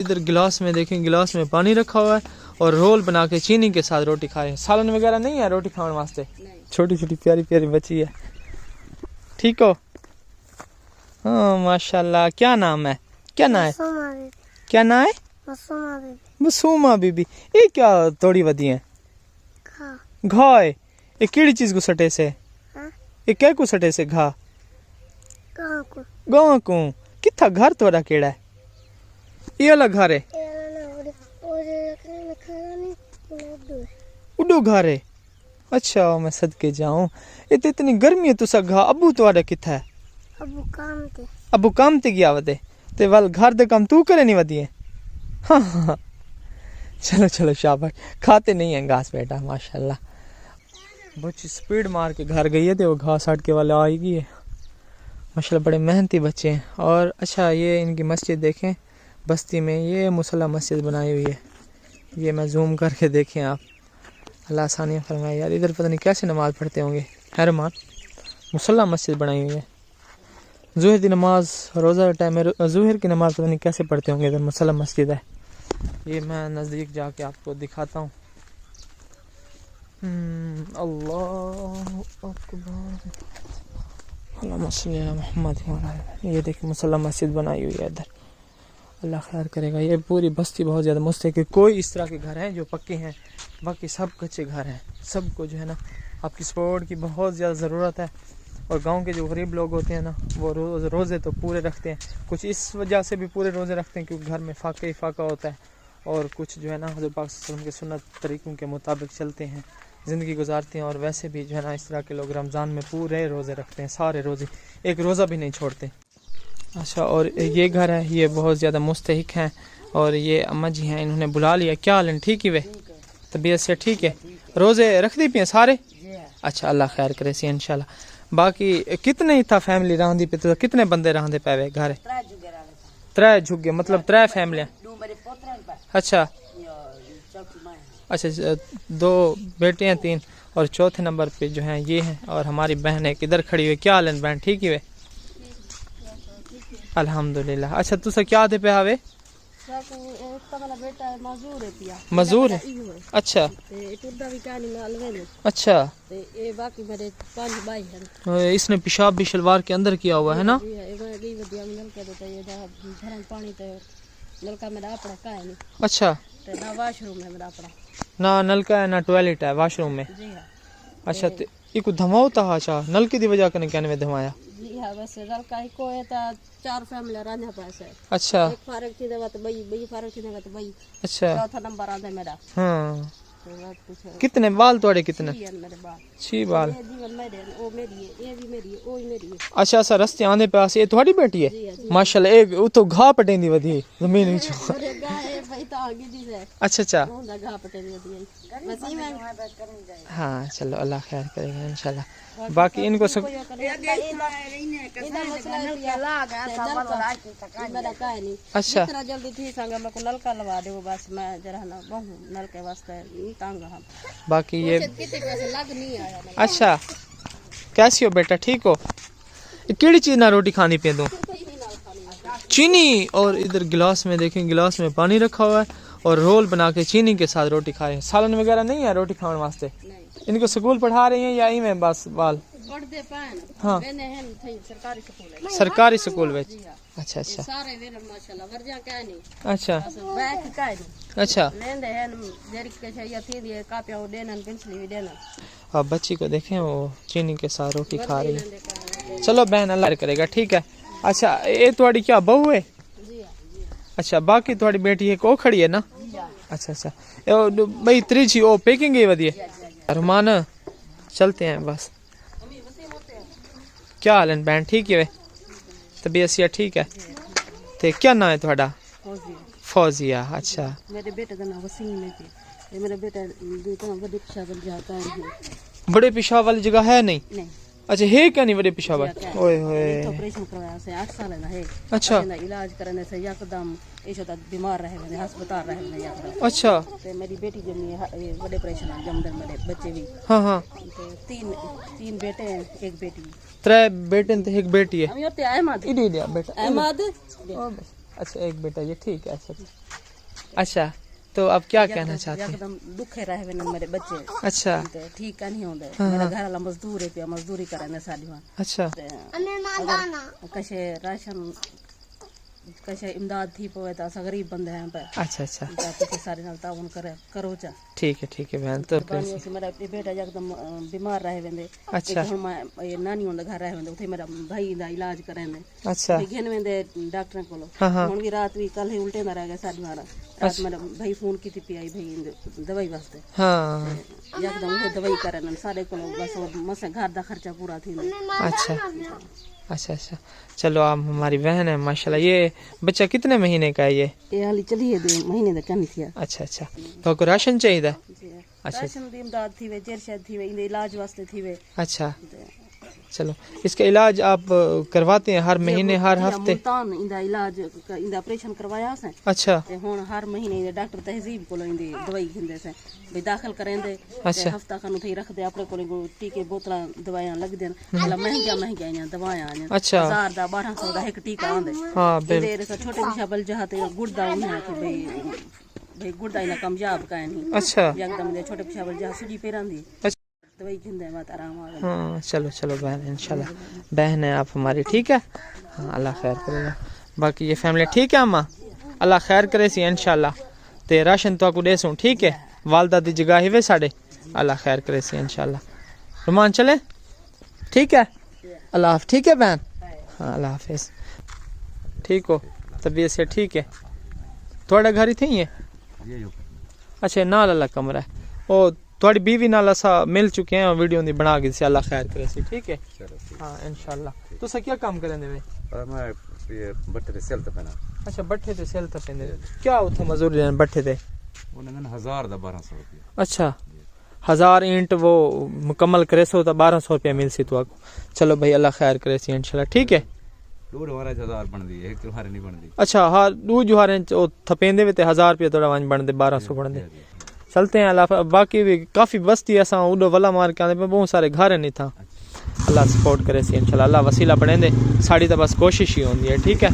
इधर गिलास में देखें, गिलास में पानी रखा हुआ है और रोल बना के चीनी के साथ रोटी खा रहे हैं। सालन वगैरह नहीं है रोटी खाने वास्ते? छोटी छोटी प्यारी प्यारी बच्ची है। ठीक हो? हाँ माशाल्लाह। क्या नाम है? क्या नाम है? क्या नाम है? मसूमा बीबी। ये क्या तोड़ी वदी है? घा है। ये केड़ी चीज को सटे से? ये क्या को सटे से घा? गाँव को। किथा घर तोड़ा केड़ा है? ये अलग घर है? उडो घर है। अच्छा मैं सदके जाऊं। ये तो इतनी गर्मी है तुसा घा। अबू तुम्हारा किथा है? अबू काम ते गया वदे ते वाल घर दे काम तू करे नहीं वदी है? हाँ हाँ चलो चलो शाबाश। खाते नहीं है घास बेटा माशाल्लाह। बच्ची स्पीड मार के घर गई है तो वो घास हट के वाले आएगी है माशाल्लाह। बड़े मेहनती बच्चे हैं। और अच्छा ये इनकी मस्जिद देखें बस्ती में, ये मुसल्ला मस्जिद बनाई हुई है। ये मैं जूम करके देखें आप। अल्लाह आसानियाँ फरमाए। यार इधर पता नहीं कैसे नमाज़ पढ़ते होंगे। हैरमान मुसल्ला मस्जिद बनाई हुई है। ज़ुहर की नमाज रोज़ा टाइम में ज़ुहर की नमाज़ पता नहीं कैसे पढ़ते होंगे। इधर मुसल्ला मस्जिद है। ये मैं नज़दीक जाके आपको दिखाता हूँ। अल्लाहु अकबर। मोहम्मद। ये देखिए मुसल्ला मस्जिद बनाई हुई है इधर। अल्लाह खैर करेगा। ये पूरी बस्ती बहुत ज़्यादा मुस्तहकम। कोई इस तरह के घर हैं जो पक्के हैं, बाकी सब कच्चे घर हैं। सबको जो है ना आपकी सपोर्ट की बहुत ज़्यादा ज़रूरत है। और गांव के जो गरीब लोग होते हैं ना वो रोज़े तो पूरे रखते हैं। कुछ इस वजह से भी पूरे रोज़े रखते हैं क्योंकि घर में फाका ही फाका होता है। और कुछ जो है ना हज़रत पाक सल्लल्लाहु अलैहि वसल्लम के सुन्नत तरीक़ों के मुताबिक चलते हैं, ज़िंदगी गुजारते हैं। और वैसे भी जो है ना इस तरह के लोग रमज़ान में पूरे रोज़े रखते हैं, सारे रोज़े, एक रोज़ा भी नहीं छोड़ते। अच्छा और ये घर है, ये बहुत ज़्यादा मुस्तहिक हैं। और ये अम्मा जी हैं, इन्होंने बुला लिया। क्या हाल है? ठीक ही वे? तबीयत से ठीक है? रोज़े रख दी पिए सारे? अच्छा अल्लाह खैर करे सी इंशाल्लाह। बाकी कितने ही था फैमिली रहांदी पे? तो कितने बंदे रहांदे पे घर? त्रै झुग्गे मतलब त्रै फैमिलियाँ? अच्छा अच्छा 2 बेटे हैं 3 और चौथे नंबर पे जो हैं ये हैं। और हमारी बहन है किधर खड़ी हुई। क्या हाल है बहन? ठीक ही वे? अल्हम्दुलिल्लाह। अच्छा तुसा क्या दे पे आवे? मजूर है? अच्छा अच्छा। इसने पेशाब भी शलवार के अंदर किया हुआ है ना? अच्छा ना नलका है ना टॉयलेट है वाशरूम में? अच्छा तो इको धमाओता है? अच्छा नल की वजह कने क्या ने धमाया? वैसे नलका ही को है ता 4 फैमिली रहने पास है। अच्छा एक फारक थी देवा तो बई फारक थी देवा तो बई। अच्छा चौथा नंबर आंदा मेरा। हां कितने बाल तोड़े? कितने? 6 बाल। ओ मेरी है, ये भी मेरी है, ओ ही मेरी है। अच्छा अच्छा रस्ते आंदे पास ये तुम्हारी बेटी है? माशाल्लाह। एक उतो घा पटेंदी वदी जमीन विच। अरे गा है भाई तो आगे दी से। अच्छा अच्छा घा पटेंदी वदी बस ही में। हां चलो अल्लाह खैर करेगा इंशाल्लाह। बाकी इनको सब अच्छा इतना जल्दी थी संग मैं को नलका लगा दे बस मैं जरा ना बहु नल के वास्ते तंग हम। बाकी ये लग नहीं आया। अच्छा कैसी हो बेटा? ठीक हो? केड़ी चीज ना रोटी खानी पे दूं? चीनी। और इधर गिलास में देखें, गिलास में पानी रखा हुआ है और रोल बना के चीनी के साथ रोटी खा रहे हैं। सालन वगैरह नहीं है रोटी खाने वास्ते? इनको स्कूल पढ़ा रही हैं या ही में बस बाल? हाँ सरकारी स्कूल में। अच्छा अच्छा अच्छा अच्छा। अब बच्ची को देखें वो चीनी के साथ रोटी खा रही है। चलो बहन अल्लाह करेगा ठीक है। अच्छा ये थोड़ी क्या बहू है? अच्छा बाकी थोड़ी बेटी है को खड़ी है ना? अच्छा अच्छा भाई त्रिची ओ पैकिंग ही वधिया रुमान चलते हैं बस। क्या हाल है बहन? ठीक है? तबीयत से ठीक है? ते क्या नाम है थोड़ा? फौजिया। अच्छा मेरे बेटे का नाम वसीम है। ये मेरा बेटा बड़े पेशावर जाता है। बड़े पेशावर वाली जगह है नहीं? नहीं। अच्छा है क्या नहीं बड़े पेशावर? ओए होए ऑपरेशन करवाया से 8 साल है। अच्छा इलाज करने से एकदम ऐसा तो बीमार रहे मैंने अस्पताल रहे मैंने यार। अच्छा ते मेरी बेटी जो है बड़े ऑपरेशन जमदर मेरे बच्चे भी। हां हां तीन बेटे हैं एक बेटी। 3 बेटे हैं एक बेटी है। हम होते अहमद इडी बेटा अहमद। अच्छा एक बेटा ये ठीक है। अच्छा अच्छा, तो अब क्या कहना चाहते हैं? एकदम दुखे रहे वे मेरे बच्चे। अच्छा ठीक का नहीं होंगे। हाँ, मेरा हाँ। घर वाला मजदूर है पे मजदूरी करे साड़ी में। अच्छा कशे राशन कशे इमदाद थी पवे तो असा गरीब बंदे हैं पे। अच्छा अच्छा पीछे सारे नाल ताउन करे करो चा। ठीक है बहन। तो पानी से मेरा बेटा एकदम बीमार रहे वेंदे। अच्छा हुन मैं ये नानी होंदे घर रहे वेंदे उथे मेरा भाई दा इलाज करेंदे। अच्छा घेन वेंदे डॉक्टर कोलो। हाँ हाँ हुन भी रात भी कल ही उल्टे ना रह गए साड़ी मारा। रात मेरा भाई फोन की थी पियाई भाई दवाई वास्ते। हाँ एकदम वो दवाई करन सारे को बस मसे घर दा खर्चा पूरा थी। अच्छा अच्छा अच्छा। चलो आप हमारी बहन है माशाल्लाह। ये बच्चा कितने महीने का है ये? हाली चलिए 2 महीने दा कन थिया। अच्छा अच्छा। तो आपको राशन चाहिए था? अच्छा राशन दी इमदाद थी वे जेरशद थी वे इन इलाज वास्ते थी वे। अच्छा चलो, इसका इलाज आप करवाते हैं हर महीने हर हफ्ते? मुल्तान इंदा इलाज इंदा ऑपरेशन करवाया से। अच्छा ते हुन हर महीने डॉक्टर तहजीब कोलो इंदी दवाई घिंदे से भी दाखिल करेंदे। अच्छा हफ्ता खन उथे रख दे अपने कोले टीके बोतला दवाइयां लग देन। मतलब महंगा आइयां दवाइयां आइयां। अच्छा 1000 दा 1200 दा एक टीका आंदे। हाँ इंदे रे छोटे मुशाबल जहाते गुड़दा उन्हें कि भाई गुड़दा इना कामयाब का नहीं। अच्छा एकदम दे छोटे मुशाबल जहा सुजी पेरांदी। अच्छा दवाई घिंदे मत आराम आ। हाँ चलो चलो बहन, इंशाल्लाह बहन है आप हमारी, ठीक है। हाँ अल्लाह खैर करेगा। बाकी ये फैमिली ठीक है अम्मा, अल्लाह खैर करे सी इंशाल्लाह। ते राशन तो आपको देसूं, ठीक है। वालदा दी जगह ही वे साढ़े, अल्लाह खैर करे सी इंशाल्लाह। रुमान चले, ठीक है। अल्लाह हाफ़िज़, ठीक है बहन। हाँ अल्लाह हाफिज़। ठीक हो, तबीयत से ठीक है? थोड़ा घर ही थी ये? अच्छा नाल अल्लाह कमरा है। ओ थोड़ी बीवी नाल असा मिल चुके हैं, वीडियो दी बना के से अल्लाह खैर करे सी, ठीक है। हाँ इंशाल्लाह। तुसा क्या काम करेंदे वे? मैं ये बट्टे ते सेल तपना। अच्छा बट्ठे ते सेल तपेंदे। क्या उथे मजदूरी देन बट्ठे ते? उन्होंने 1000 दा 1200 रुपया। अच्छा 1000 ईंट वो मुकम्मल करे सो तो 1200 रुपया मिल सी तो। चलो भाई अल्लाह खैर करे सी इंशाल्लाह, ठीक है। दो हमारा 1000 बन दी, एक त्योहार नहीं बन दी। अच्छा हाँ दो जुहारे थपेंदे वे ते 1000 रुपया थोड़ा वन बनदे 1200 बनदे। चलते हैं अल्लाह। बाकी भी काफ़ी बस्ती असा उडो वाला मार के आते बहुत सारे घर नहीं था। अल्लाह सपोर्ट करे सी इंशाल्लाह, अल्लाह वसीला बने दे। साड़ी तो बस कोशिश ही होती है, ठीक है।